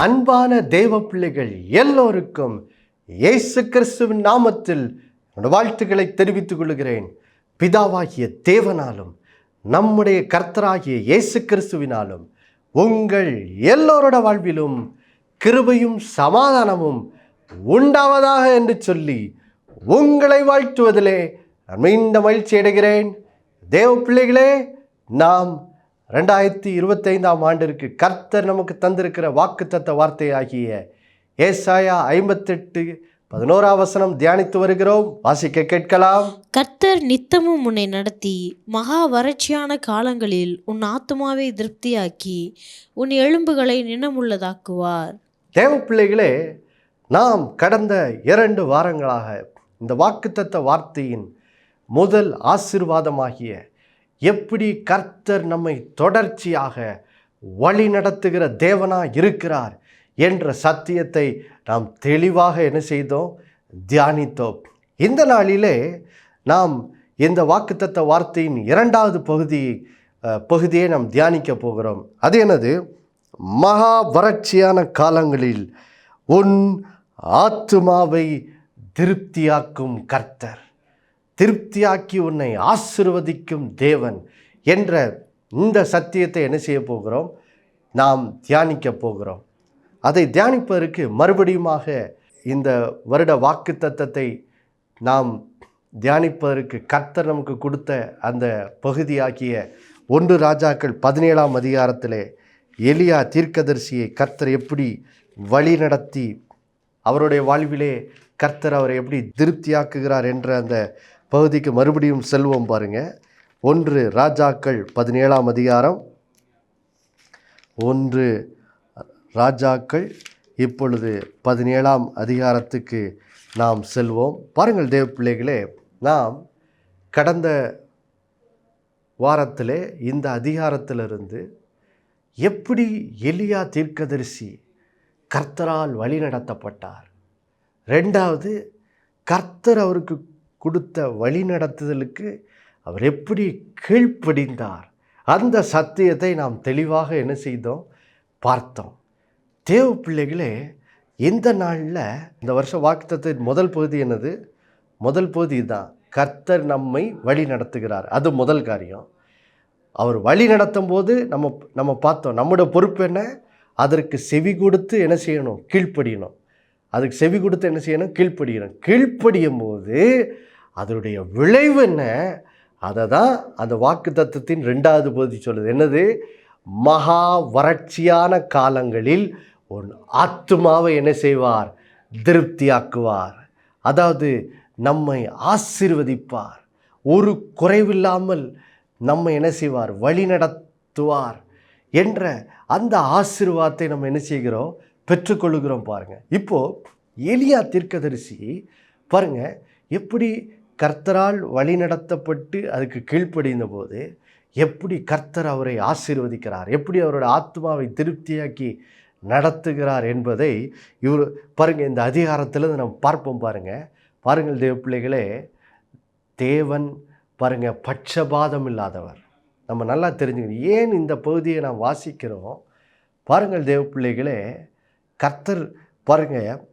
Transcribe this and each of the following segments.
அன்பான தேவ பிள்ளைகள் எல்லோருக்கும் இயேசு கிறிஸ்துவின் நாமத்தில் வாழ்த்துக்களை தெரிவித்துக் கொள்கிறேன். பிதாவாகிய தேவனாலும் நம்முடைய கர்த்தராகிய இயேசு கிறிஸ்துவினாலும் உங்கள் எல்லோரோட வாழ்விலும் கிருபையும் சமாதானமும் உண்டாவதாக என்று சொல்லி உங்களை வாழ்த்துவதிலே நான் மீண்டும் மகிழ்ச்சி அடைகிறேன். தேவ பிள்ளைகளே, நாம் 2025 ஆண்டிற்கு கர்த்தர் நமக்கு தந்திருக்கிற வாக்குத்தத்த வார்த்தையாகிய ஏசாயா 58:11 தியானித்து வருகிறோம். வாசிக்க கேட்கலாம். கர்த்தர் நித்தமும் உன்னை நடத்தி மகா வறட்சியான காலங்களில் உன் ஆத்துமாவை திருப்தியாக்கி உன் எலும்புகளை நினமுள்ளதாக்குவார். தேவ பிள்ளைகளே, நாம் கடந்த 2 வாரங்களாக இந்த வாக்குத்தத்த வார்த்தையின் முதல் ஆசீர்வாதமாகிய எப்படி கர்த்தர் நம்மை தொடர்ச்சியாக வழி நடத்துகிற தேவனாக இருக்கிறார் என்ற சத்தியத்தை நாம் தெளிவாக என்ன செய்தோம், தியானித்தோம். இந்த நாளிலே நாம் இந்த வாக்குத்தத்த வார்த்தையின் 2வது பகுதியை நாம் தியானிக்க போகிறோம். அது என்னது? மகா வறட்சியான காலங்களில் உன் ஆத்துமாவை திருப்தியாக்கும் கர்த்தர், திருப்தியாக்கி உன்னை ஆசீர்வதிக்கும் தேவன் என்ற இந்த சத்தியத்தை என்ன செய்ய போகிறோம், நாம் தியானிக்க போகிறோம். அதை தியானிப்பதற்கு மறுபடியுமாக இந்த வருட வாக்கு தத்தத்தை நாம் தியானிப்பதற்கு கர்த்தர் நமக்கு கொடுத்த அந்த பகுதியாகிய 1 ராஜாக்கள் 17ஆம் அதிகாரத்திலே எலியா தீர்க்கதரிசியை கர்த்தர் எப்படி வழி நடத்தி அவருடைய வாழ்விலே கர்த்தர் அவரை எப்படி திருப்தியாக்குகிறார் என்ற அந்த பகுதிக்கு மறுபடியும் செல்வோம். பாருங்க, 1 ராஜாக்கள் 17ஆம் அதிகாரம். 1 ராஜாக்கள் இப்பொழுது 17ஆம் அதிகாரத்துக்கு நாம் செல்வோம். பாருங்கள் தேவ பிள்ளைகளே, நாம் கடந்த வாரத்திலே இந்த அதிகாரத்திலிருந்து எப்படி எலியா தீர்க்கதரிசி கர்த்தரால் வழி நடத்தப்பட்டார், 2வது கர்த்தர் அவருக்கு கொடுத்த வழி நடத்துதலுக்கு அவர் எப்படி கீழ்ப்படிந்தார், அந்த சத்தியத்தை நாம் தெளிவாக என்ன செய்தோம், பார்த்தோம். தேவ பிள்ளைகளே, இந்த நாளில் இந்த வருஷ வாக்குத்தத்தின் முதல் பகுதி என்னது? முதல் பகுதி தான், கர்த்தர் நம்மை வழி நடத்துகிறார். அது முதல் காரியம். அவர் வழி நடத்தும் போது நம்ம பார்த்தோம், நம்முடைய பொறுப்பு என்ன? அதற்கு செவி கொடுத்து என்ன செய்யணும், கீழ்ப்படியணும். அதுக்கு செவி கொடுத்து என்ன செய்யணும், கீழ்ப்படியணும். கீழ்ப்படியும் போது அதனுடைய விளைவு என்ன, அதை தான் அந்த வாக்கு தத்தத்தின் 2வது பகுதி சொல்லுது. என்னது? மகா வறட்சியான காலங்களில் உன் ஆத்துமாவை என்ன செய்வார், திருப்தியாக்குவார். அதாவது நம்மை ஆசீர்வதிப்பார், ஒரு குறைவில்லாமல் நம்மை என்ன செய்வார், வழி நடத்துவார் என்ற அந்த ஆசீர்வாதத்தை நம்ம என்ன செய்கிறோம், பெற்றுக்கொள்கிறோம். பாருங்கள், இப்போது எலியா தீர்க்கதரிசி பாருங்கள் எப்படி கர்த்தரால் வழி நடத்தப்பட்டு அதுக்கு கீழ்ப்படிந்த போது எப்படி கர்த்தர் அவரை ஆசீர்வதிக்கிறார், எப்படி அவரோட ஆத்மாவை திருப்தியாக்கி நடத்துகிறார் என்பதை இவர் பாருங்கள் இந்த அதிகாரத்தில் நம்ம பார்ப்போம். பாருங்கள் தேவ பிள்ளைகளே, தேவன் பாருங்கள் பட்சபாதம் இல்லாதவர். நம்ம நல்லா தெரிஞ்சுக்கணும். ஏன் இந்த பகுதியை நாம் வாசிக்கிறோம்? பாருங்கள் தேவ பிள்ளைகளே, கர்த்தர் பாருங்கள்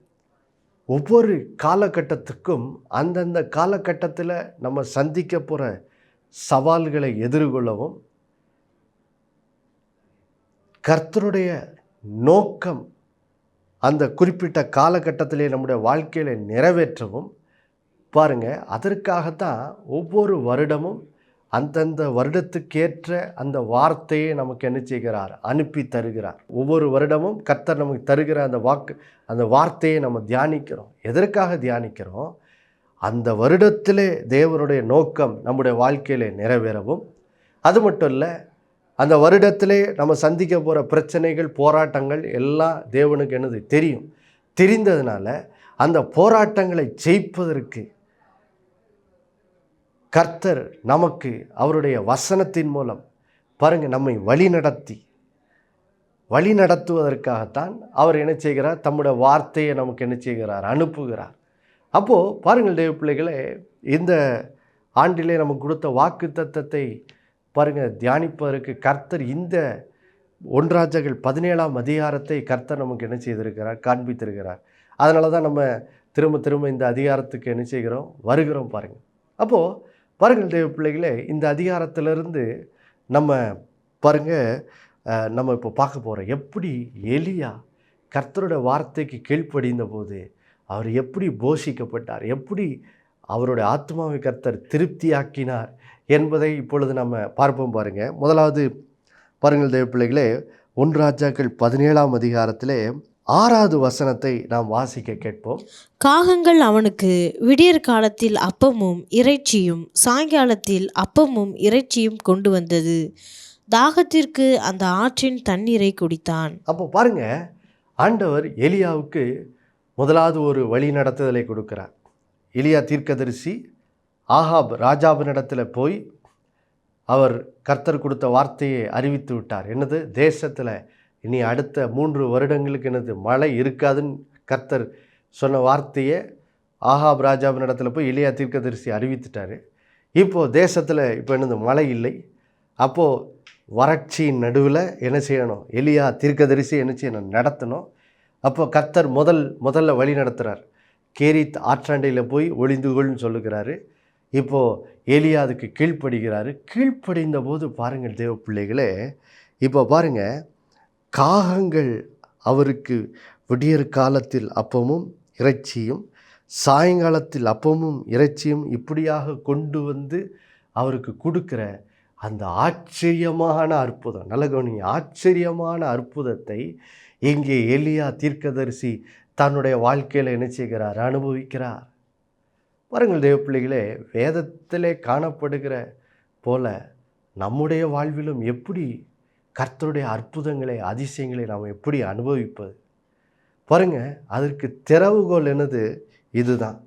ஒவ்வொரு காலகட்டத்துக்கும் அந்தந்த காலகட்டத்தில் நம்ம சந்திக்க போகிற சவால்களை எதிர்கொள்ளவும் கர்த்தருடைய நோக்கம் அந்த குறிப்பிட்ட காலகட்டத்திலே நம்முடைய வாழ்க்கையில் நிறைவேற்றவும் பாருங்கள், அதற்காகத்தான் ஒவ்வொரு வருடமும் அந்தந்த வருடத்துக்கேற்ற அந்த வார்த்தையை நமக்கு என்ன செய்கிறார், அனுப்பி தருகிறார். ஒவ்வொரு வருடமும் கர்த்தர் நமக்கு தருகிற அந்த வார்த்தையை நம்ம தியானிக்கிறோம். எதற்காக தியானிக்கிறோம்? அந்த வருடத்திலே தேவனுடைய நோக்கம் நம்முடைய வாழ்க்கையில் நிறைவேறவும், அது மட்டும் இல்லை, அந்த வருடத்திலே நம்ம சந்திக்க போகிற பிரச்சனைகள், போராட்டங்கள் எல்லாம் தேவனுக்கு என்னது தெரியும். தெரிந்ததுனால அந்த போராட்டங்களை ஜெயிப்பதற்கு கர்த்தர் நமக்கு அவருடைய வசனத்தின் மூலம் பாருங்கள் நம்மை வழி நடத்துவதற்காகத்தான் அவர் என்ன செய்கிறார், தம்முடைய வார்த்தையை நமக்கு என்ன செய்கிறார், அனுப்புகிறார். அப்போது பாருங்கள் தேவ பிள்ளைகளே, இந்த ஆண்டிலே நமக்கு கொடுத்த வாக்கு தத்தத்தை பாருங்கள் தியானிப்பதற்கு கர்த்தர் இந்த 1 ராஜாக்கள் 17ஆம் அதிகாரத்தை கர்த்தர் நமக்கு என்ன செய்திருக்கிறார், காண்பித்திருக்கிறார். அதனால தான் நம்ம திரும்ப திரும்ப இந்த அதிகாரத்துக்கு என்ன செய்கிறோம், வருகிறோம் பாருங்கள். அப்போது பாருங்கள் தேவ பிள்ளைகளே, இந்த அதிகாரத்திலிருந்து நம்ம பாருங்கள், நம்ம இப்போ பார்க்க போகிறோம் எப்படி எலியா கர்த்தருடைய வார்த்தைக்கு கீழ்ப்படிந்த போது அவர் எப்படி போஷிக்கப்பட்டார், எப்படி அவருடைய ஆத்மாவை கர்த்தர் திருப்தியாக்கினார் என்பதை இப்பொழுது நம்ம பார்ப்போம் பாருங்கள். முதலாவது பாருங்கள் தேவ பிள்ளைகளே, 1 ராஜாக்கள் 17ஆம் அதிகாரத்திலே 6வது வசனத்தை நாம் வாசிக்க கேட்போம். காகங்கள் அவனுக்கு விடியற் காலத்தில் அப்பமும் இறைச்சியும் சாயங்காலத்தில் அப்பமும் இறைச்சியும் கொண்டு வந்தது. தாகத்திற்கு அந்த ஆற்றின் தண்ணீரை குடித்தான். அப்போ பாருங்க, ஆண்டவர் எலியாவுக்கு முதலாவது ஒரு வழி நடத்துதலை கொடுக்கிறார். எலியா தீர்க்கதரிசி ஆகாப் ராஜாவினிடத்தில் போய் அவர் கர்த்தர் கொடுத்த வார்த்தையை அறிவித்து விட்டார். என்னது, தேசத்தில் இனி அடுத்த 3 வருடங்களுக்கு என்னது மழை இருக்காதுன்னு கர்த்தர் சொன்ன வார்த்தையை ஆகாப் ராஜாவினிடத்தில் போய் எலியா தீர்க்கதரிசி அறிவித்துட்டார். இப்போது தேசத்தில் இப்போ என்னது மழை இல்லை. அப்போது வறட்சியின் நடுவில் என்ன செய்யணும், எலியா தீர்க்கதரிசி என்ன செய்யணும், நடத்தணும். அப்போ கர்த்தர் முதல்ல வழி நடத்துகிறார். கேரித் ஆற்றாண்டையில் போய் ஒளிந்துகொள்னு சொல்லுகிறாரு. இப்போது எலியா அதுக்கு கீழ்ப்படுகிறாரு. கீழ்ப்படிந்த போது பாருங்கள் தேவ பிள்ளைகளே, இப்போ பாருங்கள், காகங்கள் அவருக்கு விடியற் காலத்தில் அப்பமும் இறைச்சியும் சாயங்காலத்தில் அப்பமும் இறைச்சியும் இப்படியாக கொண்டு வந்து அவருக்கு கொடுக்குற அந்த ஆச்சரியமான அற்புதம், நல்ல கவனிங்க, ஆச்சரியமான அற்புதத்தை இங்கே எலியா தீர்க்கதரிசி தன்னுடைய வாழ்க்கையில் என்ன செய்கிறார், அனுபவிக்கிறார். பாருங்கள் தேவ பிள்ளைகளே, வேதத்திலே காணப்படுகிற போல நம்முடைய வாழ்விலும் எப்படி கர்த்தருடைய அற்புதங்களை அதிசயங்களை நாம் எப்படி அனுபவிப்பது பாருங்கள். அதற்கு திறவுகோல் என்னது, இதுதான்.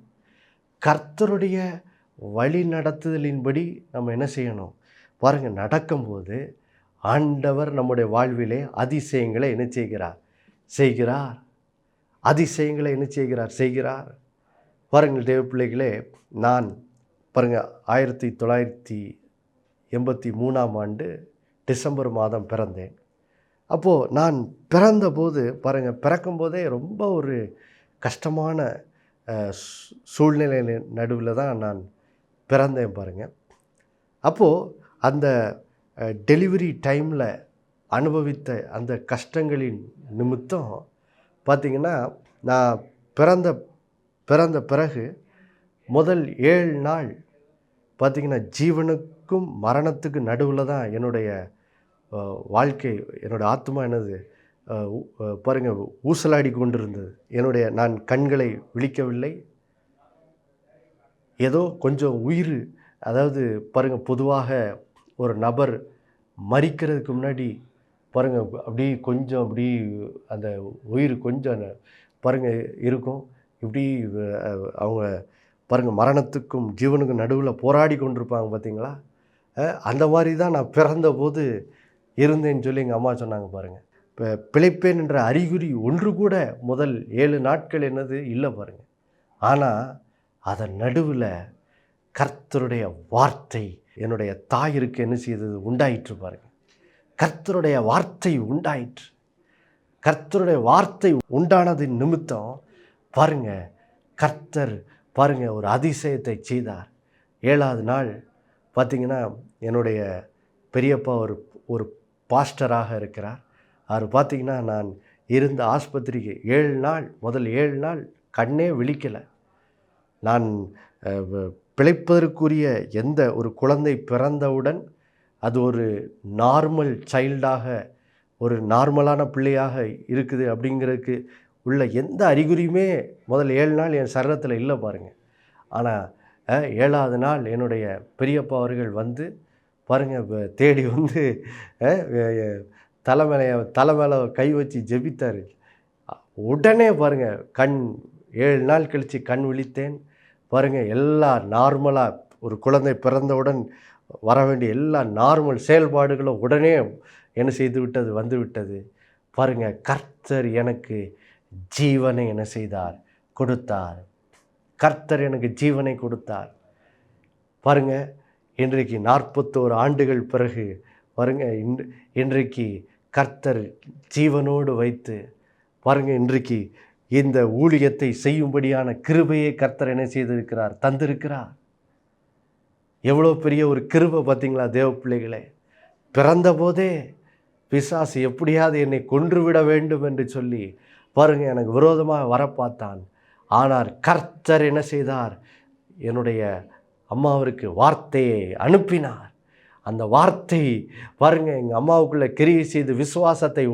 கர்த்தருடைய வழி நடத்துதலின்படி நம்ம என்ன செய்யணும் பாருங்கள். நடக்கும்போது ஆண்டவர் நம்முடைய வாழ்விலே அதிசயங்களை என்ன செய்கிறார், அதிசயங்களை என்ன செய்கிறார். பாருங்கள் தேவ பிள்ளைகளே, நான் பாருங்கள் 1983ஆம் ஆண்டு டிசம்பர் மாதம் பிறந்தேன். அப்போது நான் பிறந்தபோது பாருங்கள், பிறக்கும்போதே ரொம்ப ஒரு கஷ்டமான சூழ்நிலை நடுவில் தான் நான் பிறந்தேன் பாருங்கள். அப்போது அந்த டெலிவரி டைமில் அனுபவித்த அந்த கஷ்டங்களின் நிமித்தம் பார்த்திங்கன்னா, நான் பிறந்த பிறகு முதல் 7 நாள் பார்த்திங்கன்னா ஜீவனுக்கும் மரணத்துக்கும் நடுவில் தான் என்னுடைய வாழ்க்கை, என்னுடைய ஆத்மா என்னது பாருங்கள் ஊசலாடி கொண்டிருந்தது. நான் கண்களை விழிக்கவில்லை. ஏதோ கொஞ்சம் உயிர், அதாவது பாருங்கள், பொதுவாக ஒரு நபர் மரிக்கிறதுக்கு முன்னாடி பாருங்கள் அப்படி அந்த உயிர் கொஞ்சம் பாருங்கள் இருக்கும். இப்படி அவங்க பாருங்கள் மரணத்துக்கும் ஜீவனுக்கும் நடுவில் போராடி கொண்டிருப்பாங்க பார்த்தீங்களா. அந்த மாதிரி தான் நான் பிறந்தபோது இருந்தேன்னு சொல்லி எங்கள் அம்மா சொன்னாங்க பாருங்கள். இப்போ பிழைப்பேன் என்ற அறிகுறி ஒன்று கூட முதல் 7 நாட்கள் என்னது இல்லை பாருங்கள். ஆனால் அதன் நடுவில் கர்த்தருடைய வார்த்தை என்னுடைய தாயிற்கு என்ன செய்தது, உண்டாயிற்று பாருங்கள். கர்த்தருடைய வார்த்தை உண்டாயிற்று. கர்த்தருடைய வார்த்தை உண்டானதின் நிமித்தம் பாருங்கள், கர்த்தர் பாருங்கள் ஒரு அதிசயத்தை செய்தார். 7வது நாள் பார்த்திங்கன்னா, என்னுடைய பெரியப்பா ஒரு பாஸ்டராக இருக்கிறார். அவர் பார்த்திங்கன்னா, நான் இருந்த ஆஸ்பத்திரிக்கு முதல் 7 நாள் கண்ணே விழிக்கலை. நான் பிழைப்பதற்குரிய எந்த ஒரு குழந்தை பிறந்தவுடன் அது ஒரு நார்மல் சைல்டாக, ஒரு நார்மலான பிள்ளையாக இருக்குது அப்படிங்கிறதுக்கு உள்ள எந்த அறிகுறியுமே முதல் 7 நாள் என் சரீரத்தில் இல்லை பாருங்கள். ஆனால் 7வது நாள் என்னுடைய பெரியப்பா அவர்கள் வந்து பாருங்கள் தேடி வந்து தலை மேலே கை வச்சு ஜெபித்தார். உடனே பாருங்கள் 7 நாள் கழித்து கண் விழித்தேன். பாருங்கள், எல்லாம் நார்மலாக ஒரு குழந்தை பிறந்தவுடன் வர வேண்டிய எல்லா நார்மல் செயல்பாடுகளும் உடனே என்ன செய்து விட்டது, வந்து விட்டது. பாருங்கள், கர்த்தர் எனக்கு ஜீவனை என்ன செய்தார், கொடுத்தார். கர்த்தர் எனக்கு ஜீவனை கொடுத்தார். பாருங்கள், இன்றைக்கு 41 ஆண்டுகள் பிறகு பாருங்கள், இன்றைக்கு கர்த்தர் ஜீவனோடு வைத்து பாருங்கள், இன்றைக்கு இந்த ஊழியத்தை செய்யும்படியான கிருபையை கர்த்தர் என்ன செய்திருக்கிறார், தந்திருக்கிறார். எவ்வளோ பெரிய ஒரு கிருபை பார்த்தீங்களா தேவ பிள்ளைகளே. பிறந்த போதே பிசாசு எப்படியாவது என்னை கொன்றுவிட வேண்டும் என்று சொல்லி பாருங்கள் எனக்கு விரோதமாக வர பார்த்தான். ஆனால் கர்த்தர் என்ன செய்தார், என்னுடைய அம்மாவிற்கு வார்த்தையை அனுப்பினார். அந்த வார்த்தை பாருங்கள் எங்கள் அம்மாவுக்குள்ளே கிரியை செய்து விசுவாசத்தை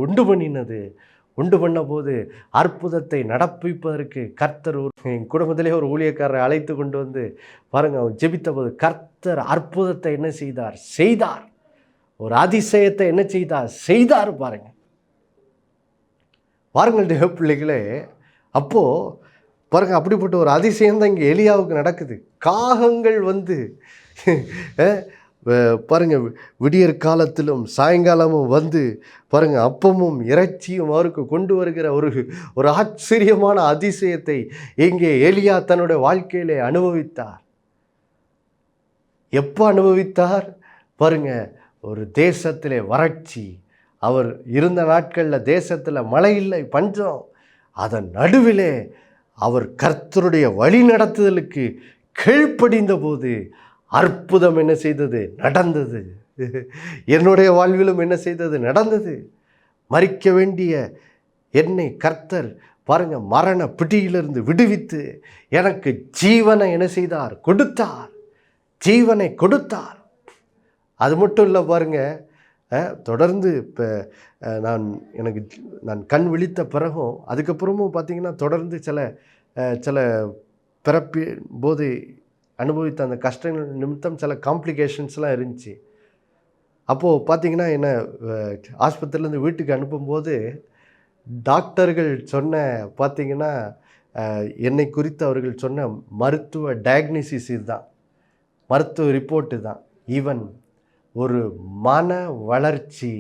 உண்டு பண்ண போது அற்புதத்தை நடப்பிப்பதற்கு கர்த்தர் என் குடும்பத்திலே ஒரு ஊழியக்காரரை அழைத்து கொண்டு வந்து பாருங்கள் அவர் ஜெபித்த போது கர்த்தர் அற்புதத்தை என்ன செய்தார், ஒரு அதிசயத்தை என்ன செய்தார் பாருங்கள் தேவ பிள்ளைகளே. அப்போது பாருங்கள் அப்படிப்பட்ட ஒரு அதிசயம் தான் இங்கே எலியாவுக்கு நடக்குது. காகங்கள் வந்து பாருங்கள் விடியற் காலத்திலும் சாயங்காலமும் வந்து பாருங்கள் அப்பமும் இறைச்சியும் அவருக்கு கொண்டு வருகிற ஒரு ஆச்சரியமான அதிசயத்தை இங்கே எலியா தன்னுடைய வாழ்க்கையிலே அனுபவித்தார். எப்போ அனுபவித்தார் பாருங்கள், ஒரு தேசத்திலே வறட்சி, அவர் இருந்த நாட்களில் தேசத்தில் மழை இல்லை, பஞ்சம். அதன் நடுவிலே அவர் கர்த்தருடைய வழி நடத்துதலுக்கு கீழ்ப்படிந்த போது அற்புதம் என்ன செய்தது, நடந்தது. என்னுடைய வாழ்விலும் என்ன செய்தது, நடந்தது. மரிக்க வேண்டிய என்னை கர்த்தர் பாருங்கள் மரண பிடியிலிருந்து விடுவித்து எனக்கு ஜீவனை என்ன செய்தார், ஜீவனை கொடுத்தார். அது மட்டும் இல்லை பாருங்கள், தொடர்ந்து இப்போ நான் கண் விழித்த பிறகும் அதுக்கப்புறமும் பார்த்திங்கன்னா தொடர்ந்து சில பிறப்பி போது அனுபவித்த அந்த கஷ்டங்கள் நிமித்தம் சில காம்ப்ளிகேஷன்ஸ்லாம் இருந்துச்சு. அப்போது பார்த்திங்கன்னா என்னை ஆஸ்பத்திரியிலேருந்து வீட்டுக்கு அனுப்பும்போது டாக்டர்கள் பார்த்திங்கன்னா என்னை குறித்து அவர்கள் சொன்ன மருத்துவ டயக்னிசிஸ் இதுதான், மருத்துவ ரிப்போர்ட்டு தான். ஈவன் ஒரு மன வளர்ச்சி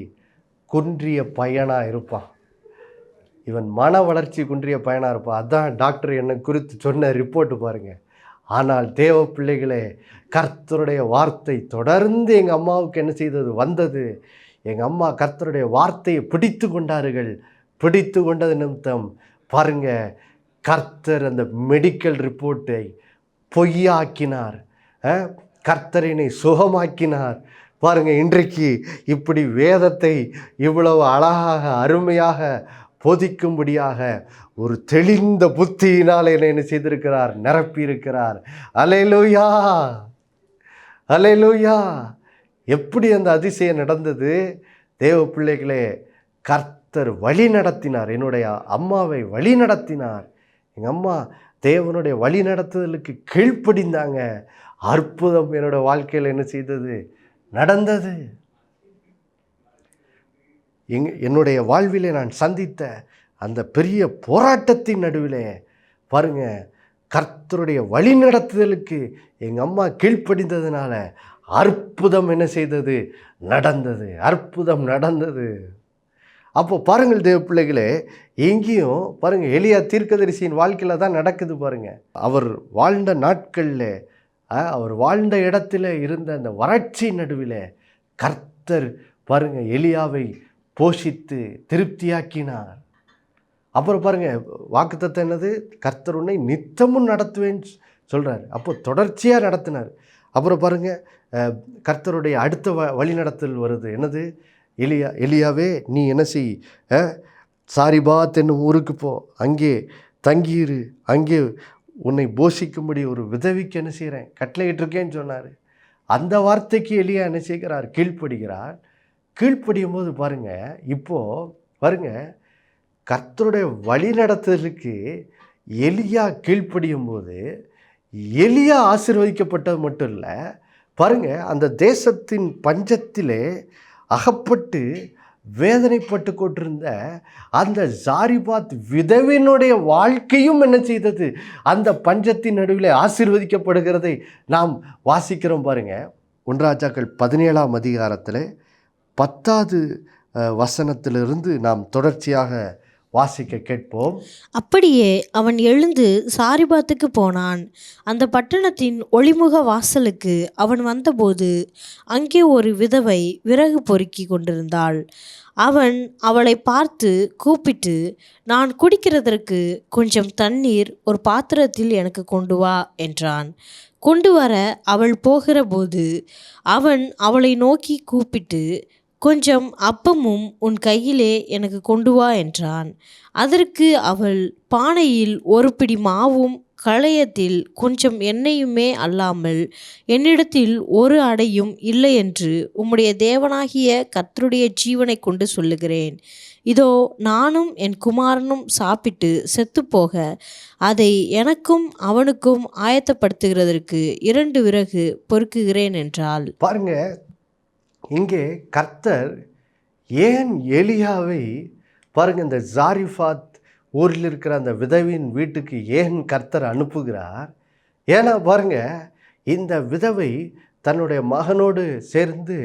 குன்றிய பையனாக இருப்பான், இவன் மன வளர்ச்சி குன்றிய பையனாக இருப்பான். அதுதான் டாக்டர் என்னை குறித்து சொன்ன ரிப்போர்ட்டு பாருங்கள். ஆனால் தேவ பிள்ளைகளே, கர்த்தருடைய வார்த்தை தொடர்ந்து எங்கள் அம்மாவுக்கு என்ன செய்தது, வந்தது. எங்கள் அம்மா கர்த்தருடைய வார்த்தையை பிடித்து கொண்டது நிமித்தம் பாருங்கள் கர்த்தர் அந்த மெடிக்கல் ரிப்போர்ட்டை பொய்யாக்கினார், கர்த்தரினை சுகமாக்கினார். பாருங்கள் இன்றைக்கு இப்படி வேதத்தை இவ்வளவு அழகாக அருமையாக போதிக்கும்படியாக ஒரு தெளிந்த புத்தியினால் என்ன செய்திருக்கிறார், நிரப்பியிருக்கிறார். அல்லேலூயா, அல்லேலூயா. எப்படி அந்த அதிசயம் நடந்தது தேவ பிள்ளைகளே, கர்த்தர் வழி நடத்தினார், என்னுடைய அம்மாவை வழி நடத்தினார். எங்கள் அம்மா தேவனுடைய வழி நடத்துதலுக்கு கீழ்ப்படிந்தாங்க. அற்புதம் என்னோடய வாழ்க்கையில் என்ன செய்தது, நடந்தது. என்னுடைய வாழ்விலே நான் சந்தித்த அந்த பெரிய போராட்டத்தின் நடுவிலே பாருங்கள் கர்த்தருடைய வழி நடத்துதலுக்கு எங்கள் அம்மா கீழ்ப்படிந்ததுனால அற்புதம் என்ன செய்தது, நடந்தது. அற்புதம் நடந்தது. அப்போ பாருங்கள் தேவ பிள்ளைகளே, எங்கேயும் பாருங்கள் எலியா தீர்க்கதரிசியின் வாழ்க்கையில் தான் நடக்குது பாருங்கள். அவர் வாழ்ந்த நாட்களில் அவர் வாழ்ந்த இடத்துல இருந்த அந்த வறட்சி நடுவில் கர்த்தர் பாருங்கள் எலியாவை போஷித்து திருப்தியாக்கினார். அப்புறம் பாருங்கள் வாக்குத்தத்தம் என்னது, கர்த்தர் உன்னை நித்தமும் நடத்துவேன்னு சொல்கிறார். அப்போ தொடர்ச்சியாக நடத்தினார். அப்புறம் பாருங்கள் கர்த்தருடைய அடுத்த வழி நடத்தல் வருது. என்னது, எலியாவே நீ என்ன செய், சாரிபாத் என்னும் ஊருக்கு போ, அங்கே தங்கியிரு, அங்கே உன்னை போஷிக்கும்படி ஒரு விதவிக்கு என்ன செய்கிறேன், கட்டளையிட்டிருக்கேன்னு சொன்னார். அந்த வார்த்தைக்கு எலியா என்ன செய்கிறார், கீழ்ப்படுகிறார். கீழ்ப்படியும் போது பாருங்கள், இப்போது பாருங்கள் கர்த்தருடைய வழி நடத்துதலுக்கு எலியா கீழ்ப்படியும் போது எலியா ஆசீர்வதிக்கப்பட்டது மட்டும் இல்லை பாருங்கள், அந்த தேசத்தின் பஞ்சத்திலே அகப்பட்டு வேதனைப்பட்டு கொண்டிருந்த அந்த சாரிபாத் விதவினுடைய வாழ்க்கையும் என்ன செய்தது, அந்த பஞ்சத்தின் நடுவில் ஆசீர்வதிக்கப்படுகிறதை நாம் வாசிக்கிறோம். பாருங்கள் 1 ராஜாக்கள் 17ஆம் அதிகாரத்தில் 10வது வசனத்திலிருந்து நாம் தொடர்ச்சியாக வாசிக்க கேட்போம். அப்படியே அவன் எழுந்து சாரிபாத்துக்கு போனான். அந்த பட்டணத்தின் ஒளிமுக வாசலுக்கு அவன் வந்தபோது அங்கே ஒரு விதவை விறகு பொறுக்கி கொண்டிருந்தாள். அவன் அவளை பார்த்து கூப்பிட்டு, நான் குடிக்கிறதற்கு கொஞ்சம் தண்ணீர் ஒரு பாத்திரத்தில் எனக்கு கொண்டு வா என்றான். கொண்டு வர அவள் போகிறபோது அவன் அவளை நோக்கி கூப்பிட்டு, கொஞ்சம் அப்பமும் உன் கையிலே எனக்கு கொண்டு வா என்றான். அதற்கு அவள், பானையில் ஒரு பிடி மாவும் கலயத்தில் கொஞ்சம் எண்ணெயுமே அல்லாமல் என்னிடத்தில் ஒரு அடையும் இல்லை என்று உம்முடைய தேவனாகிய கர்த்தருடைய ஜீவனை கொண்டு சொல்லுகிறேன். இதோ நானும் என் குமாரனும் சாப்பிட்டு செத்துப்போக அதை எனக்கும் அவனுக்கும் ஆயத்தப்படுத்துகிறதற்கு 2 விறகு பொறுக்குகிறேன் என்றாள். பாருங்க, இங்கே கர்த்தர் ஏன் எலியாவை பாருங்க இந்த சாரிஃபாத் ஊரில் இருக்கிற அந்த விதவின் வீட்டுக்கு ஏன் கர்த்தர் அனுப்புகிறார்? ஏன்னா பாருங்க, இந்த விதவை தன்னுடைய மகனோடு சேர்ந்து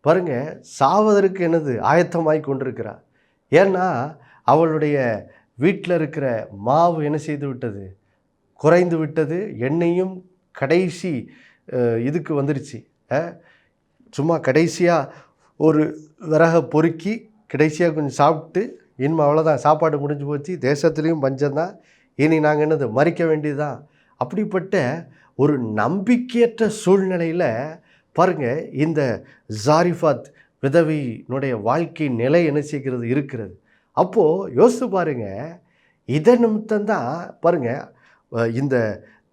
பாருங்க சாவதற்கு ஆயத்தமாய் கொண்டிருக்கிறார். ஏன்னா அவளுடைய வீட்டில் இருக்கிற மாவு என்ன செய்து விட்டது, குறைந்து விட்டது. எண்ணெயும் கடைசி இதுக்கு வந்துருச்சு. சும்மா கடைசியாக ஒரு விறகை பொறுக்கி கடைசியாக கொஞ்சம் சாப்பிட்டு இனிமே அவ்வளோதான், சாப்பாடு முடிஞ்சு போச்சு, தேசத்துலேயும் பஞ்சம்தான், இனி நாங்கள் மறிக்க வேண்டியதுதான். அப்படிப்பட்ட ஒரு நம்பிக்கையற்ற சூழ்நிலையில் பாருங்கள் இந்த சாரிஃபாத் விதவியினுடைய வாழ்க்கை நிலை என்ன செய்கிறது இருக்கிறது. அப்போது யோசித்து பாருங்கள், இதன் நிமித்தம்தான் பாருங்கள் இந்த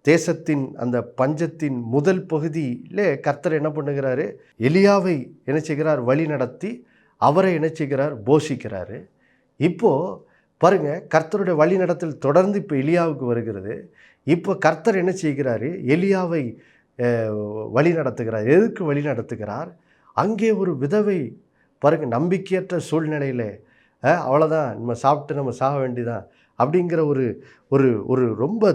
தேசத்தின் அந்த பஞ்சத்தின் முதல் பகுதியிலே கர்த்தர் என்ன பண்ணுகிறாரு, எலியாவை என்ன செய்கிறார், வழி நடத்தி அவரை என்ன செய்கிறார், போஷிக்கிறாரு. இப்போது பாருங்கள் கர்த்தருடைய வழி நடத்தல் தொடர்ந்து இப்போ எலியாவுக்கு வருகிறது. இப்போ கர்த்தர் என்ன செய்கிறாரு, எலியாவை வழி நடத்துகிறார். எதுக்கு வழி நடத்துகிறார்? அங்கே ஒரு விதவை பாருங்கள் நம்பிக்கையற்ற சூழ்நிலையில் அவ்வளோதான், நம்ம சாப்பிட்டு நம்ம சாக வேண்டியதான் அப்படிங்கிற ஒரு ஒரு ஒரு ரொம்ப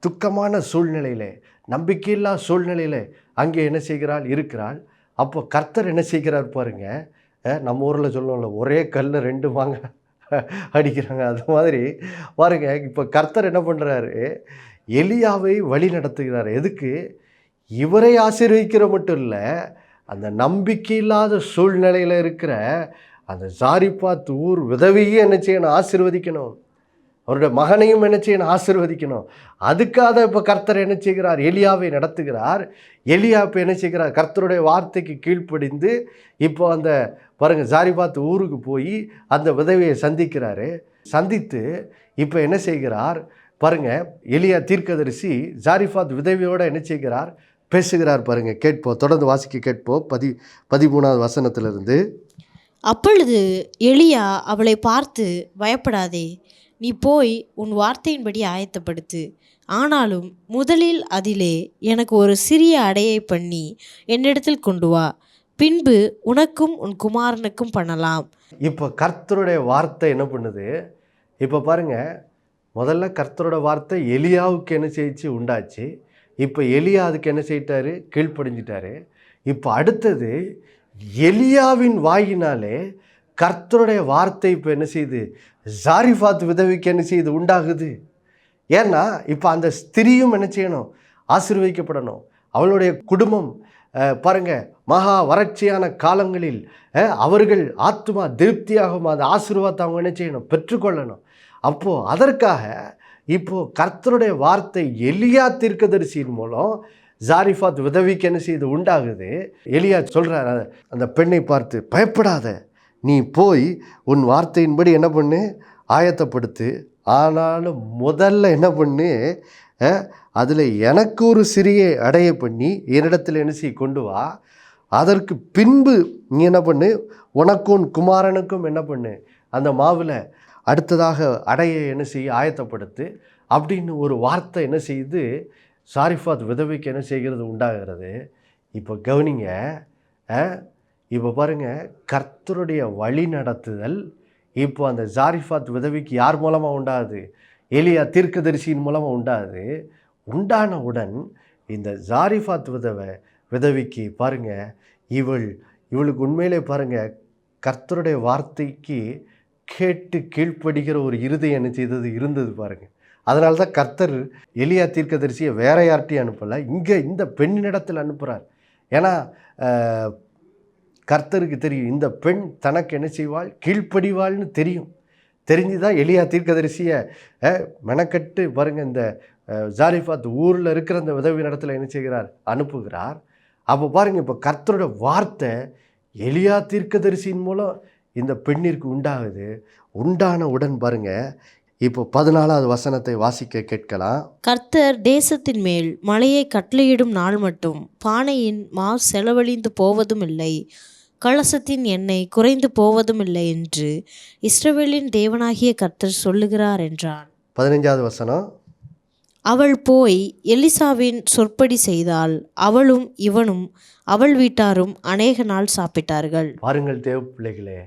துக்கமான சூழ்நிலையில், நம்பிக்கையில்லா சூழ்நிலையில் அங்கே என்ன செய்கிறாள், இருக்கிறாள். அப்போ கர்த்தர் என்ன செய்கிறார் பாருங்கள், நம்ம ஊரில் சொல்லணும்ல, ஒரே கல்லில் 2 மாங்காய் அடிக்கிறாங்க, அது மாதிரி பாருங்கள் இப்போ கர்த்தர் என்ன பண்ணுறாரு, எலியாவை வழி நடத்துகிறார். எதுக்கு? இவரை ஆசீர்வதிக்கிற மட்டும் இல்லை, அந்த நம்பிக்கை இல்லாத சூழ்நிலையில் இருக்கிற அந்த சாரிபாத் ஊர் விதவையே என்ன செய்யணும், ஆசீர்வதிக்கணும். அவருடைய மகனையும் என்ன செய்யணும், ஆசீர்வதிக்கணும். அதுக்காக இப்போ கர்த்தர் என்ன செய்கிறார், எலியாவை நடத்துகிறார். எலியா இப்போ என்ன செய்கிறார், கர்த்தருடைய வார்த்தைக்கு கீழ்ப்படிந்து இப்போ அந்த பாருங்கள் சாரிபாத் ஊருக்கு போய் அந்த விதவையை சந்திக்கிறாரு. சந்தித்து இப்போ என்ன செய்கிறார் பாருங்கள், எலியா தீர்க்கதரிசி சாரிபாத் விதவையோடு என்ன செய்கிறார், பேசுகிறார். பாருங்கள், கேட்போம், தொடர்ந்து வாசிக்க கேட்போம். 13வது வசனத்திலிருந்து. அப்பொழுது எலியா அவளை பார்த்து, பயப்படாதே, நீ போய் உன் வார்த்தையின்படி ஆயத்தப்படுத்து. ஆனாலும் முதலில் அதிலே எனக்கு ஒரு சிறிய அடையை பண்ணி என்னிடத்தில் கொண்டு வா, பின்பு உனக்கும் உன் குமாரனுக்கும் பண்ணலாம். இப்போ கர்த்தருடைய வார்த்தை என்ன பண்ணுது, இப்போ பாருங்கள் முதல்ல கர்த்தரோட வார்த்தை எலியாவுக்கு என்ன செய்ச்சு, உண்டாச்சு. இப்போ எலியா அதுக்கு என்ன செய்யிட்டாரு, கீழ்ப்படிஞ்சிட்டாரு. இப்போ அடுத்தது எலியாவின் வாயினாலே கர்த்தருடைய வார்த்தை இப்போ என்ன செய்யுது, சாரிஃபாத் விதவிக்கு என்ன செய்யுது, உண்டாகுது. ஏன்னா இப்போ அந்த ஸ்திரியும் என்ன செய்யணும், ஆசீர்வதிக்கப்படணும். அவளுடைய குடும்பம் பாருங்கள் மகா வறட்சியான காலங்களில் அவர்கள் ஆத்மா திருப்தியாகும் அந்த ஆசீர்வாதத்தை அவங்க என்ன செய்யணும், பெற்றுக்கொள்ளணும். அப்போது அதற்காக இப்போது கர்த்தருடைய வார்த்தை எலியா தீர்க்கதரிசியின் மூலம் சாரிஃபாத் விதவிக்கு என்ன செய்து உண்டாகுது. எலியா சொல்கிறார் அந்த பெண்ணை பார்த்து, பயப்படாத, நீ போய் உன் வார்த்தையின்படி என்ன பண்ணு, ஆயத்தப்படுத்து. ஆனாலும் முதல்ல என்ன பண்ணு, அதில் எனக்கு ஒரு சிறிய அடைய பண்ணி என்னிடத்தில் என்ன செய்ய கொண்டு வா. அதற்கு பின்பு நீ என்ன பண்ணு, உனக்கும் குமாரனுக்கும் என்ன பண்ணு, அந்த மாவில் அடுத்ததாக அடையை என்ன செய்ய ஆயத்தப்படுத்து அப்படின்னு ஒரு வார்த்தை என்ன செய்யுது, சாரிஃபாத் விதவைக்கு என்ன செய்கிறது, உண்டாகிறது. இப்போ கவனிங்க, இப்போ பாருங்கள் கர்த்தருடைய வழி நடத்துதல் இப்போ அந்த சாரிஃபாத் விதவிக்கு யார் மூலமாக உண்டாகுது, எலியா தீர்க்கதரிசியின் மூலமாக உண்டாகுது. உண்டானவுடன் இந்த சாரிஃபாத் விதவிக்கு பாருங்கள், இவளுக்கு உண்மையிலே பாருங்கள் கர்த்தருடைய வார்த்தைக்கு கேட்டு கீழ்ப்படுகிற ஒரு இருதயம் என்ன செய்தது இருந்தது பாருங்கள். அதனால தான் கர்த்தர் எலியா தீர்க்கதரிசியை வேற யார்ட்டையும் அனுப்பலை, இங்கே இந்த பெண்ணினிடத்தில் அனுப்புகிறார். ஏன்னா கர்த்தருக்கு தெரியும் இந்த பெண் தனக்கு என்ன செய்வாள், கீழ்ப்படிவாள்னு தெரியும். தெரிஞ்சு தான் எலியா தீர்க்கதரிசியை மெனக்கட்டு பாருங்கள் இந்த ஜாரிஃபாத் ஊரில் இருக்கிற அந்த உதவி இடத்துல என்ன செய்கிறார், அனுப்புகிறார். அப்போ பாருங்கள், இப்போ கர்த்தரோட வார்த்தை எலியா தீர்க்கதரிசியின் மூலம் இந்த பெண்ணிற்கு உண்டாகுது. உண்டான உடன் பாருங்கள், இப்போ 14வது வசனத்தை வாசிக்க கேட்கலாம். கர்த்தர் தேசத்தின் மேல் மழையை கட்டளையிடும் நாள் மட்டும் பானையின் மா செலவழிந்து போவதும் இல்லை, கலசத்தின் எண்ணெய் குறைந்து போவதும் இல்லை என்று இஸ்ரவேலின் தேவனாகிய கர்த்தர் சொல்லுகிறார் என்றான். 15வது வசனம். அவள் போய் எலிசாவின் சொற்படி செய்தாள், அவளும் இவனும் அவள் வீட்டாரும் அநேக நாள் சாப்பிட்டார்கள். பாருங்கள் தேவ பிள்ளைகளே,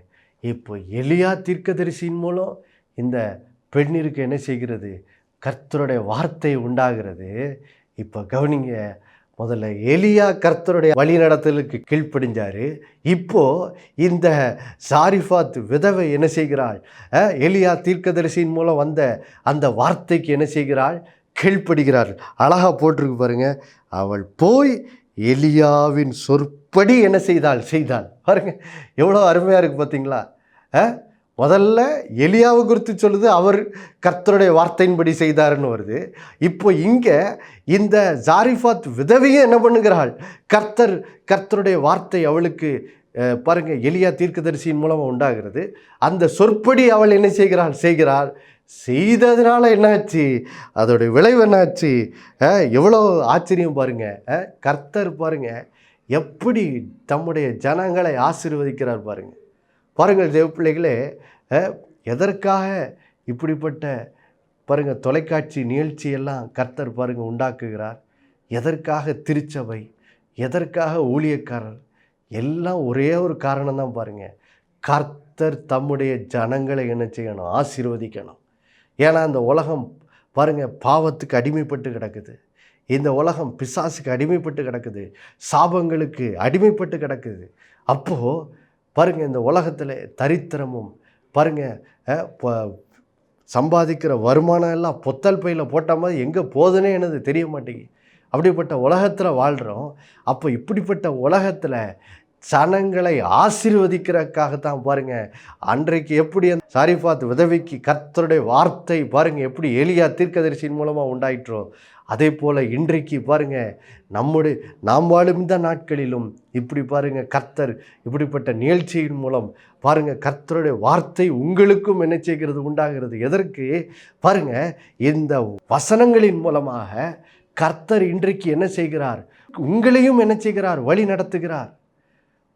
இப்போ எலியா தீர்க்கதரிசியின் மூலம் இந்த பெண்ணிற்கு என்ன செய்கிறது, கர்த்தருடைய வார்த்தை உண்டாகிறது. இப்போ கவனிங்க, முதல்ல எலியா கர்த்தருடைய வழி நடத்தலுக்கு கீழ்ப்படிஞ்சார். இப்போது இந்த சாரிஃபாத் விதவை என்ன செய்கிறாள், எலியா தீர்க்கதரிசியின் மூலம் வந்த அந்த வார்த்தைக்கு என்ன செய்கிறாள், கீழ்ப்படுகிறாள். அழகாக போட்டிருக்கு பாருங்க, அவள் போய் எலியாவின் சொற்படி என்ன செய்தாள் பாருங்க, எவ்வளோ அருமையாக இருக்குது பார்த்தீங்களா. முதல்ல எலியாவை குறித்து சொல்லுது, அவர் கர்த்தருடைய வார்த்தையின்படி செய்தாருன்னு வருது. இப்போ இங்கே இந்த ஜாரிஃபாத் விதவையும் என்ன பண்ணுகிறாள், கர்த்தருடைய வார்த்தை அவளுக்கு பாருங்கள் எலியா தீர்க்கதரிசியின் மூலமாக உண்டாகிறது. அந்த சொற்படி அவள் என்ன செய்கிறாள். செய்ததுனால என்னாச்சு, அதோடைய விளைவு என்னாச்சு, எவ்வளோ ஆச்சரியம் பாருங்கள். கர்த்தர் பாருங்கள் எப்படி தம்முடைய ஜனங்களை ஆசீர்வதிக்கிறார் பாருங்கள் தேவ பிள்ளைகளே. எதற்காக இப்படிப்பட்ட பாருங்கள் தொலைக்காட்சி நிகழ்ச்சியெல்லாம் கர்த்தர் பாருங்கள் உண்டாக்குகிறார், எதற்காக திருச்சபை, எதற்காக ஊழியக்காரர், எல்லாம் ஒரே ஒரு காரணம் தான் பாருங்கள். கர்த்தர் தம்முடைய ஜனங்களை என்ன செய்யணும், ஆசீர்வதிக்கணும். ஏன்னா இந்த உலகம் பாருங்கள் பாவத்துக்கு அடிமைப்பட்டு கிடக்குது, இந்த உலகம் பிசாசுக்கு அடிமைப்பட்டு கிடக்குது, சாபங்களுக்கு அடிமைப்பட்டு கிடக்குது. அப்போது பாருங்கள் இந்த உலகத்தில் தரித்திரமும் பாருங்கள் சம்பாதிக்கிற வருமானம் எல்லாம் பொத்தல் பையில் போட்ட மாதிரி எங்கே போதுன்னே எனக்கு தெரிய மாட்டேங்குது. அப்படிப்பட்ட உலகத்தில் வாழ்கிறோம். அப்போ இப்படிப்பட்ட உலகத்தில் ஜனங்களை ஆசீர்வதிக்கிறதுக்காகத்தான் பாருங்கள் அன்றைக்கு எப்படி அந்த சாரிஃபாத் விதவைக்கு கர்த்தருடைய வார்த்தை பாருங்கள் எப்படி எலியா தீர்க்கதரிசியின் மூலமாக உண்டாயிற்றோ, அதே போல் இன்றைக்கு பாருங்கள் நாம் வாழும் இந்த நாட்களிலும் இப்படி பாருங்கள் கர்த்தர் இப்படிப்பட்ட நிகழ்ச்சியின் மூலம் பாருங்கள் கர்த்தருடைய வார்த்தை உங்களுக்கும் என்ன செய்கிறது, உண்டாகிறது. எதற்கு பாருங்கள், இந்த வசனங்களின் மூலமாக கர்த்தர் இன்றைக்கு என்ன செய்கிறார், உங்களையும் என்ன செய்கிறார், வழி நடத்துகிறார்.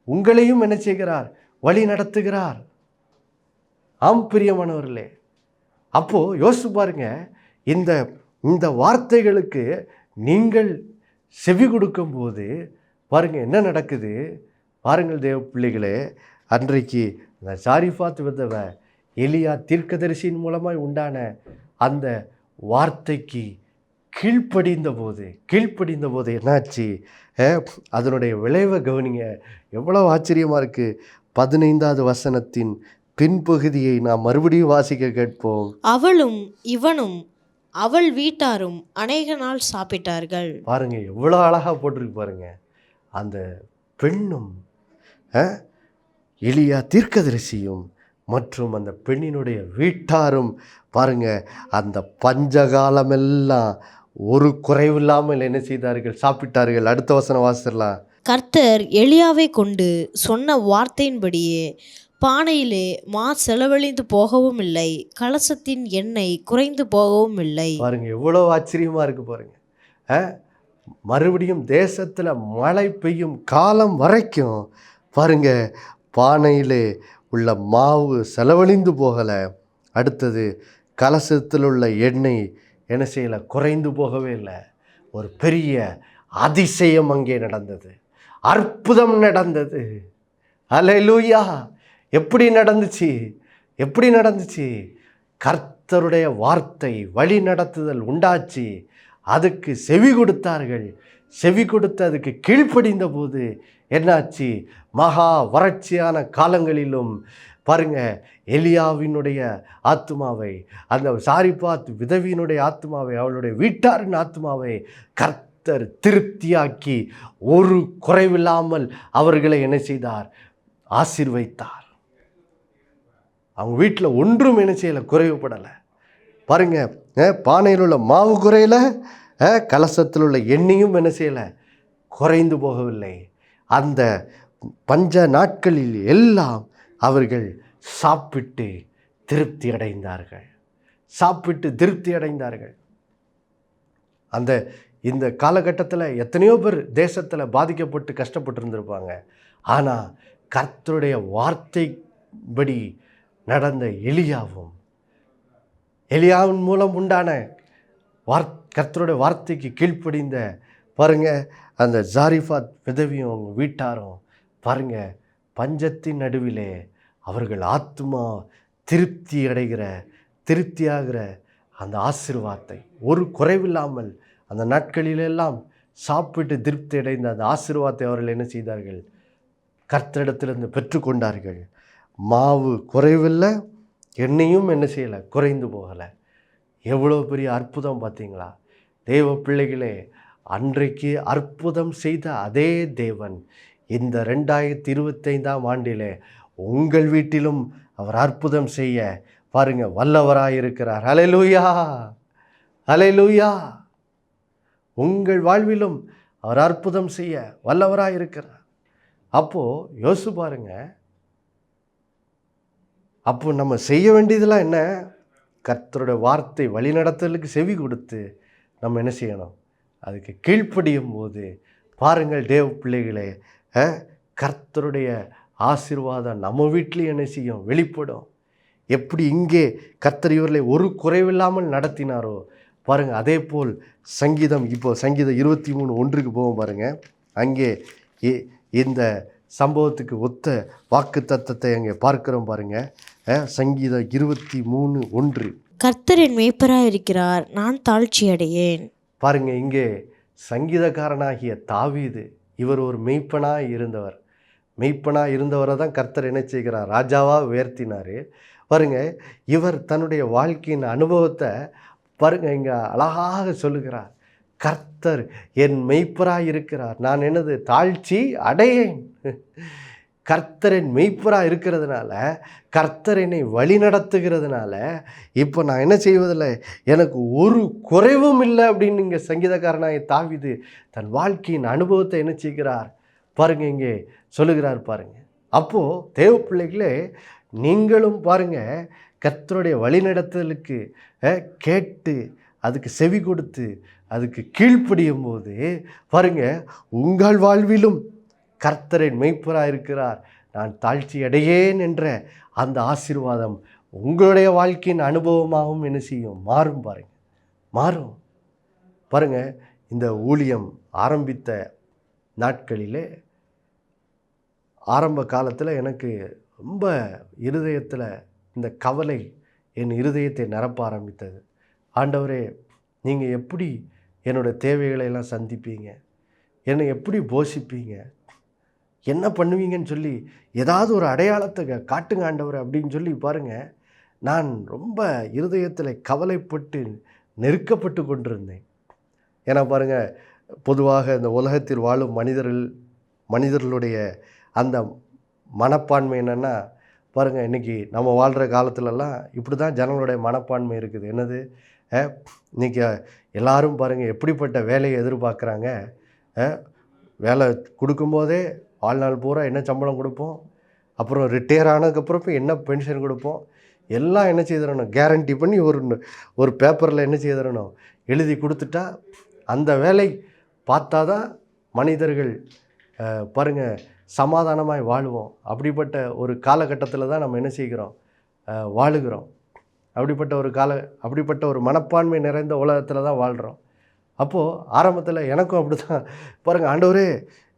உங்களையும் என்ன செய்கிறார், வழி நடத்துகிறார். ஆம் பிரியமானவர்களே, அப்போது யோசிச்சு பாருங்க, இந்த வார்த்தைகளுக்கு நீங்கள் செவி கொடுக்கும்போது பாருங்கள் என்ன நடக்குது. பாருங்கள் தேவ பிள்ளைகளே, அன்றைக்கு இந்த சாரிஃபாத் விதவை எலியா தீர்க்கதரிசியின் மூலமாக உண்டான அந்த வார்த்தைக்கு கீழ்ப்படிந்த போது என்னாச்சு, அதனுடைய விளைவை கவனிங்க, எவ்வளோ ஆச்சரியமாக இருக்குது. 15வது வசனத்தின் பின்பகுதியை நாம் மறுபடியும் வாசிக்க கேட்போம். அவளும் இவனும் அவள் வீட்டாரும் அநேக நாள் சாப்பிட்டார்கள். பாருங்க எவ்வளோ அழகாக போட்டிருக்கு பாருங்க. அந்த பெண்ணும் எலியா தீர்க்கதரிசியும் மற்றும் அந்த பெண்ணினுடைய வீட்டாரும் பாருங்க அந்த பஞ்சகாலமெல்லாம் ஒரு குறைவில்லாமல் என்ன செய்தார்கள், சாப்பிட்டார்கள். அடுத்த வசனம் வாசிடலாம். கர்த்தர் எலியாவை கொண்டு சொன்ன வார்த்தையின்படியே பானையிலே மா செலவழிந்து போகவும் இல்லை, கலசத்தின் எண்ணெய் குறைந்து போகவும் இல்லை. பாருங்க எவ்வளோ ஆச்சரியமாக இருக்குது பாருங்க. மறுபடியும் தேசத்தில் மழை பெய்யும் காலம் வரைக்கும் பாருங்க பானையிலே உள்ள மாவு செலவழிந்து போகலை. அடுத்தது கலசத்தில் உள்ள எண்ணெய் என்ன செய்யலை, குறைந்து போகவே இல்லை. ஒரு பெரிய அதிசயம் அங்கே நடந்தது, அற்புதம் நடந்தது. அல்லேலூயா. எப்படி நடந்துச்சு? கர்த்தருடைய வார்த்தை வழி நடத்துதல் உண்டாச்சு. அதுக்கு செவி கொடுத்தார்கள். செவி கொடுத்து அதுக்கு கீழ்ப்படிந்த போது என்னாச்சு, மகா வறட்சியான காலங்களிலும் பாருங்க, எலியாவினுடைய ஆத்துமாவை, அந்த சாரிபாத் விதவியினுடைய ஆத்துமாவை, அவளுடைய வீட்டாரின் ஆத்துமாவை கர்த்தர் திருப்தியாக்கி ஒரு குறைவில்லாமல் அவர்களை என்ன செய்தார்? ஆசீர்வதித்தார். அவங்க வீட்டில் ஒன்றும் என்ன செய்யலை, குறைவுபடலை. பாருங்க, பானையில் உள்ள மாவு குறையல, கலசத்தில் உள்ள எண்ணெயும் என்ன செய்யலை, குறைந்து போகவில்லை. அந்த பஞ்ச நாட்களில் எல்லாம் அவர்கள் சாப்பிட்டு திருப்தி அடைந்தார்கள். சாப்பிட்டு திருப்தி அடைந்தார்கள். இந்த காலகட்டத்தில் எத்தனையோ பேர் தேசத்தில் பாதிக்கப்பட்டு கஷ்டப்பட்டு இருந்திருப்பாங்க. ஆனால் கர்த்தருடைய வார்த்தைப்படி நடந்த எலியாவின் மூலம் உண்டான கர்த்தருடைய வார்த்தைக்கு கீழ்ப்படிந்த பாருங்க, அந்த சாரிபாத் விதவியும் அவங்க வீட்டாரும் பாருங்க, பஞ்சத்தின் நடுவிலே அவர்கள் ஆத்மா திருப்தியாகிற அந்த ஆசீர்வாதத்தை ஒரு குறைவில்லாமல் அந்த நாட்களிலெல்லாம் சாப்பிட்டு திருப்தி அடைந்த அந்த ஆசீர்வாதத்தை அவர்கள் என்ன செய்தார்கள்? கர்த்தரிடத்திலிருந்து பெற்றுக்கொண்டார்கள். மாவு குறைவில்லை, எண்ணெயும் என்ன செய்யலை, குறைந்து போகலை. எவ்வளோ பெரிய அற்புதம் பார்த்தீங்களா தேவ பிள்ளைகளே! அன்றைக்கு அற்புதம் செய்த அதே தேவன் இந்த 2025ஆம் ஆண்டிலே உங்கள் வீட்டிலும் அவர் அற்புதம் செய்ய பாருங்க வல்லவராயிருக்கிறார். ஹல்லேலூயா, ஹல்லேலூயா. உங்கள் வாழ்விலும் அவர் அற்புதம் செய்ய வல்லவராயிருக்கிறார். அப்போது யோசிச்சு பாருங்க, அப்போ நம்ம செய்ய வேண்டியதெல்லாம் என்ன? கர்த்தருடைய வார்த்தை வழிநடத்தலுக்கு செவி கொடுத்து நம்ம என்ன செய்யணும்? அதுக்கு கீழ்ப்படியும் போது பாருங்கள் தேவ பிள்ளைகளே, கர்த்தருடைய ஆசீர்வாதம் நம்ம வீட்டிலையும் என்ன செய்யும்? வெளிப்படும். எப்படி இங்கே கர்த்தர் இவர்களை ஒரு குறைவில்லாமல் நடத்தினாரோ பாருங்கள், அதே போல் சங்கீதம் 23:1 போவோம் பாருங்கள். அங்கே இந்த சம்பவத்துக்கு ஒத்த வாக்கு தத்தத்தை அங்கே பார்க்கிறோம் பாருங்கள். சங்கீதம் 23:1. கர்த்தர் என் மேய்ப்பராய் இருக்கிறார், நான் தாழ்ச்சி அடையேன். பாருங்க, இங்கே சங்கீதக்காரனாகிய தாவீது இவர் ஒரு மெய்ப்பனாக இருந்தவரை தான் கர்த்தர் என்ன செய்கிறார்? ராஜாவாக உயர்த்தினார். பாருங்க, இவர் தன்னுடைய வாழ்க்கையின் அனுபவத்தை பாருங்க இங்கே அழகாக சொல்லுகிறார். கர்த்தர் என் மெய்ப்பராக இருக்கிறார், நான் என்னது தாழ்ச்சி அடையேன். கர்த்தர் என் மெய்ப்பராக இருக்கிறதுனால, கர்த்தர் என்னை வழி நடத்துகிறதுனால இப்போ நான் என்ன செய்வதில்லை, எனக்கு ஒரு குறைவும் இல்லை அப்படின்னு இங்கே சங்கீதக்காரனாக தாவீது தன் வாழ்க்கையின் அனுபவத்தை என்ன செய்கிறார் பாருங்க, இங்கே சொல்லுகிறார் பாருங்க. அப்போது தேவ பிள்ளைகளே, நீங்களும் பாருங்க கர்த்தருடைய வழிநடத்தலுக்கு கேட்டு அதுக்கு செவி கொடுத்து அதுக்கு கீழ்ப்படியும் போது பாருங்க, உங்கள் வாழ்விலும் கர்த்தரின் மெய்ப்பராக இருக்கிறார், நான் தாழ்ச்சி அடையேன் என்ற அந்த ஆசீர்வாதம் உங்களுடைய வாழ்க்கையின் அனுபவமாகவும் என்ன செய்யும்? மாறும். மாறும். பாருங்க, இந்த ஊழியம் ஆரம்பித்த நாட்களிலே ஆரம்ப காலத்தில் எனக்கு ரொம்ப இருதயத்தில் இந்த கவலை என் இருதயத்தை நிரப்ப ஆரம்பித்தது. ஆண்டவரே, நீங்கள் எப்படி என்னோடய தேவைகளை எல்லாம் சந்திப்பீங்க, என்னை எப்படி போஷிப்பீங்க, என்ன பண்ணுவீங்கன்னு சொல்லி ஏதாவது ஒரு அடையாளத்தை காட்டுங்க ஆண்டவர் அப்படின்னு சொல்லி பாருங்கள், நான் ரொம்ப இருதயத்தில் கவலைப்பட்டு நெருக்கப்பட்டு கொண்டிருந்தேன். ஏன்னா பாருங்கள், பொதுவாக இந்த உலகத்தில் வாழும் மனிதர்களுடைய அந்த மனப்பான்மை என்னென்னா பாருங்கள், இன்றைக்கி நம்ம வாழ்கிற காலத்துலலாம் இப்படி தான் ஜனங்களுடைய மனப்பான்மை இருக்குது. என்னது, இன்றைக்கி எல்லோரும் பாருங்கள் எப்படிப்பட்ட வேலையை எதிர்பார்க்குறாங்க. வேலை கொடுக்கும்போதே வாழ்நாள் பூரா என்ன சம்பளம் கொடுப்போம், அப்புறம் ரிட்டையர் ஆனதுக்கப்புறம் இப்போ என்ன பென்ஷன் கொடுப்போம், எல்லாம் என்ன செய்திடணும், கேரண்டி பண்ணி ஒரு பேப்பரில் என்ன செய்திடணும், எழுதி கொடுத்துட்டா அந்த வேலை பார்த்தா தான் மனிதர்கள் பாருங்கள் சமாதானமாய் வாழுவோம். அப்படிப்பட்ட ஒரு காலகட்டத்தில் தான் நம்ம என்ன செய்கிறோம், வாழுகிறோம். அப்படிப்பட்ட ஒரு மனப்பான்மை நிறைந்த உலகத்தில் தான் வாழ்கிறோம். அப்போது ஆரம்பத்தில் எனக்கும் அப்படி தான் பாருங்கள், ஆண்டவரே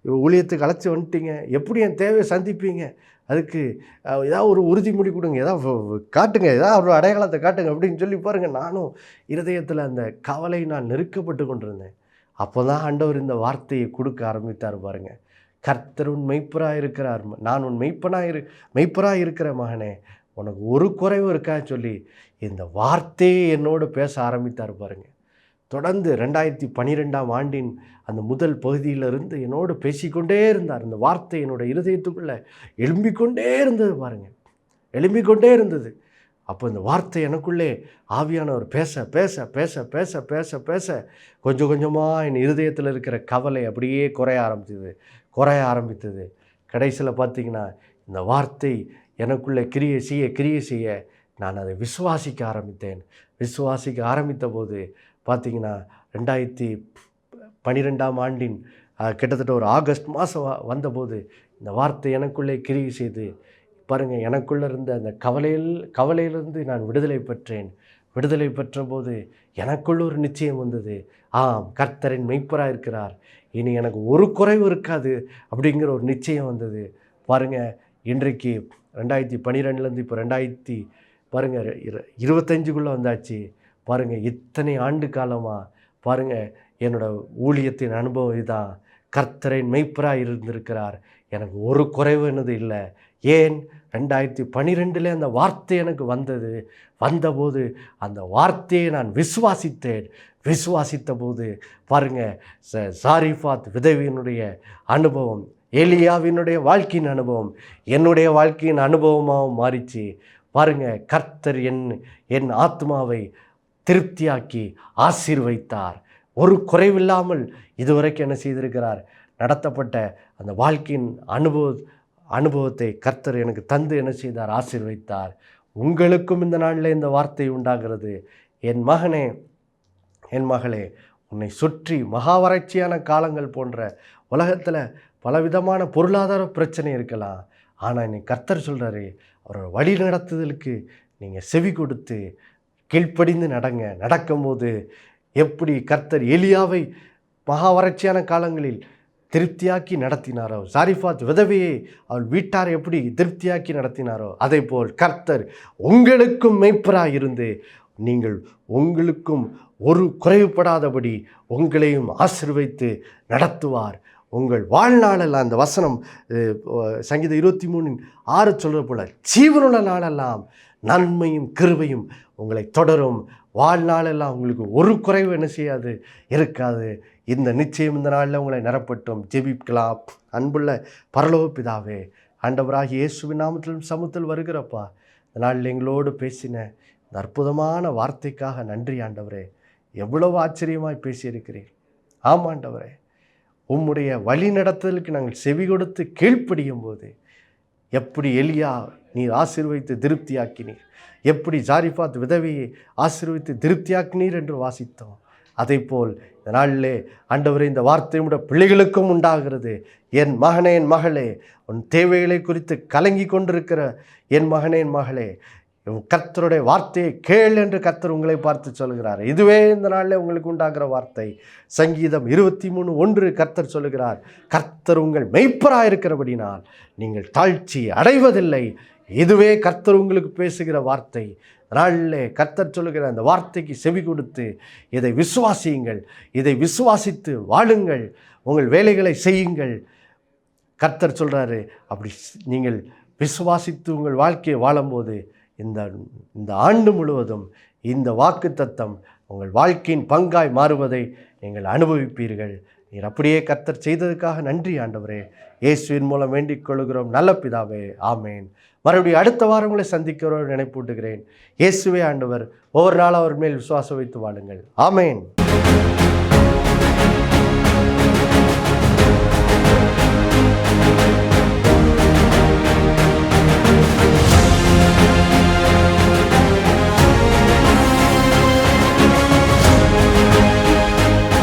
ஊழியத்துக்கு அழைச்சி வந்துட்டீங்க, எப்படி என் தேவையை சந்திப்பீங்க, அதுக்கு ஏதாவது ஒரு உறுதிமொழி கொடுங்க, ஏதாவது காட்டுங்க, ஏதாவது ஒரு அடையாளத்தை காட்டுங்க அப்படின்னு சொல்லி பாருங்கள், நானும் இருதயத்தில் அந்த கவலை நான் நெருக்கப்பட்டு கொண்டிருந்தேன். அப்போ தான் ஆண்டவர் இந்த வார்த்தையை கொடுக்க ஆரம்பித்தார் பாருங்கள். கர்த்தர் உன் மெய்ப்பராக இருக்கிறார், நான் உன் மெய்ப்பராக இருக்கிற மகனே, உனக்கு ஒரு குறைவு இருக்கா சொல்லி இந்த வார்த்தையை என்னோடு பேச ஆரம்பித்தார் பாருங்க. தொடர்ந்து 2012ஆம் ஆண்டின் அந்த முதல் பகுதியிலிருந்து என்னோடு பேசிக்கொண்டே இருந்தார். இந்த வார்த்தை என்னோடய இருதயத்துக்குள்ளே எழும்பிக்கொண்டே இருந்தது பாருங்கள், எழும்பிக்கொண்டே இருந்தது. அப்போ இந்த வார்த்தை எனக்குள்ளே ஆவியானவர் பேச பேச பேச பேச பேச பேச கொஞ்சம் கொஞ்சமாக என் இருதயத்தில் இருக்கிற கவலை அப்படியே குறைய ஆரம்பித்தது. கடைசியில் பார்த்திங்கன்னா இந்த வார்த்தை எனக்குள்ளே கிரியை செய்ய நான் அதை விசுவாசிக்க ஆரம்பித்த போது பார்த்திங்கன்னா 2012ஆம் ஆண்டின் கிட்டத்தட்ட ஒரு ஆகஸ்ட் மாதம் வந்தபோது இந்த வார்த்தை எனக்குள்ளே கிரியை செய்து பாருங்கள், எனக்குள்ளே இருந்த அந்த கவலையிலிருந்து நான் விடுதலை பெற்ற போது எனக்குள்ள ஒரு நிச்சயம் வந்தது. ஆம், கர்த்தரின் மெய்ப்பராக இருக்கிறார், இனி எனக்கு ஒரு குறைவு இருக்காது அப்படிங்கிற ஒரு நிச்சயம் வந்தது. பாருங்கள், இன்றைக்கு 2012லேருந்து இப்போ 2025க்குள்ளே வந்தாச்சு. பாருங்கள், இத்தனை ஆண்டு காலமாக பாருங்கள் என்னோடய ஊழியத்தின் அனுபவம் இதுதான். கர்த்தரின் மெய்ப்பராக இருந்திருக்கிறார், எனக்கு ஒரு குறைவு என்னது இல்லை. ஏன் 2012 அந்த வார்த்தை எனக்கு வந்தபோது அந்த வார்த்தையை நான் விசுவாசித்த போது பாருங்கள், சாரிபாத் விதவியினுடைய அனுபவம், எலியாவினுடைய வாழ்க்கையின் அனுபவம் என்னுடைய வாழ்க்கையின் அனுபவமாகவும் மாறிச்சு. பாருங்கள், கர்த்தர் என் ஆத்மாவை திருப்தியாக்கி ஆசீர்வைத்தார். ஒரு குறைவில்லாமல் இதுவரைக்கும் என்ன செய்திருக்கிறார், நடத்தப்பட்ட அந்த வாழ்க்கையின் அனுபவத்தை கர்த்தர் எனக்கு தந்து என்ன செய்தார், ஆசீர்வைத்தார். உங்களுக்கும் இந்த நாளில் இந்த வார்த்தை உண்டாகிறது. என் மகனே, என் மகளே, உன்னை சுற்றி மகா வறட்சியான காலங்கள் போன்ற உலகத்தில் பலவிதமான பொருளாதார பிரச்சனை இருக்கலாம். ஆனால் இன்னைக்கு கர்த்தர் சொல்கிறாரு, அவரோட வழி நடத்துதலுக்கு நீங்கள் செவி கொடுத்து கீழ்ப்படிந்து நடக்கும்போது எப்படி கர்த்தர் எலியாவை மகா வறட்சியான காலங்களில் திருப்தியாக்கி நடத்தினாரோ, சாரிபாத் விதவையை அவள் வீட்டாரை எப்படி திருப்தியாக்கி நடத்தினாரோ, அதே போல் கர்த்தர் உங்களுக்கும் மெய்ப்பராக இருந்து உங்களுக்கும் ஒரு குறைவுபடாதபடி உங்களையும் ஆசீர்வைத்து நடத்துவார். உங்கள் வாழ்நாளெல்லாம், அந்த வசனம் சங்கீதம் 23:6 சொல்கிற போல, ஜீவனுள்ள நாளெல்லாம் நன்மையும் கிருபையும் உங்களை தொடரும். வாழ்நாளெல்லாம் உங்களுக்கு ஒரு குறைவு என்ன செய்யாது, இருக்காது. இந்த நிச்சயம் இந்த நாளில் உங்களை நிரப்பட்டும். ஜெபிக்கலாம். அன்புள்ள பரலோக பிதாவே, ஆண்டவராகிய இயேசுவின் நாமத்திலும் சமூகத்தில் வருகிறப்பா, இந்த நாளில் எங்களோடு பேசின இந்த அற்புதமான வார்த்தைக்காக நன்றி ஆண்டவரே. எவ்வளவு ஆச்சரியமாய் பேசியிருக்கிறீர். ஆமாம் ஆண்டவரே, உம்முடைய வழி நடத்துதலுக்கு நாங்கள் செவி கொடுத்து கீழ்ப்படியும் போது எப்படி எலியா நீர் ஆசீர்வைத்து திருப்தியாக்கினீர், எப்படி சாரிபாத் விதவையை ஆசீர்வைத்து திருப்தியாக்கினீர் என்று வாசித்தோம். அதை போல் இந்த நாளிலே ஆண்டவரே, இந்த வார்த்தையுடைய பிள்ளைகளுக்கும் உண்டாகிறது. என் மகனே, என் மகளே, உன் தேவைகளை குறித்து கலங்கி கொண்டிருக்கிற என் மகனே, என் மகளே, கர்த்தருடைய வார்த்தையை கேள் என்று கர்த்தர் உங்களை பார்த்து சொல்கிறார். இதுவே இந்த நாளில் உங்களுக்கு உண்டாகிற வார்த்தை. சங்கீதம் 23:1 கர்த்தர் சொல்லுகிறார், கர்த்தர் உங்கள் மெய்ப்பராக இருக்கிறபடினால் நீங்கள் தாழ்ச்சி அடைவதில்லை. இதுவே கர்த்தர் உங்களுக்கு பேசுகிற வார்த்தை. நாளிலே கர்த்தர் சொல்லுகிற அந்த வார்த்தைக்கு செவி கொடுத்து இதை விசுவாசியுங்கள், இதை விசுவாசித்து வாழுங்கள், உங்கள் வேலைகளை செய்யுங்கள். கர்த்தர் சொல்கிறாரு, அப்படி நீங்கள் விசுவாசித்து உங்கள் வாழ்க்கையை வாழும்போது இந்த ஆண்டு முழுவதும் இந்த வாக்குத்தத்தம் உங்கள் வாழ்க்கையின் பங்காய் மாறுவதை நீங்கள் அனுபவிப்பீர்கள். நீர் அப்படியே கர்த்தர் செய்ததுக்காக நன்றி ஆண்டவரே. இயேசுவின் மூலம் வேண்டிக் கொள்கிறோம் நல்ல பிதாவே, ஆமேன். மறுபடியும் அடுத்த வாரம் உங்களை சந்திக்கிறோம் நினைப்பூட்டுகிறேன். இயேசுவே ஆண்டவர். ஒவ்வொரு நாளும் அவர் மேல் விசுவாசம் வைத்து வாழுங்கள். ஆமேன்.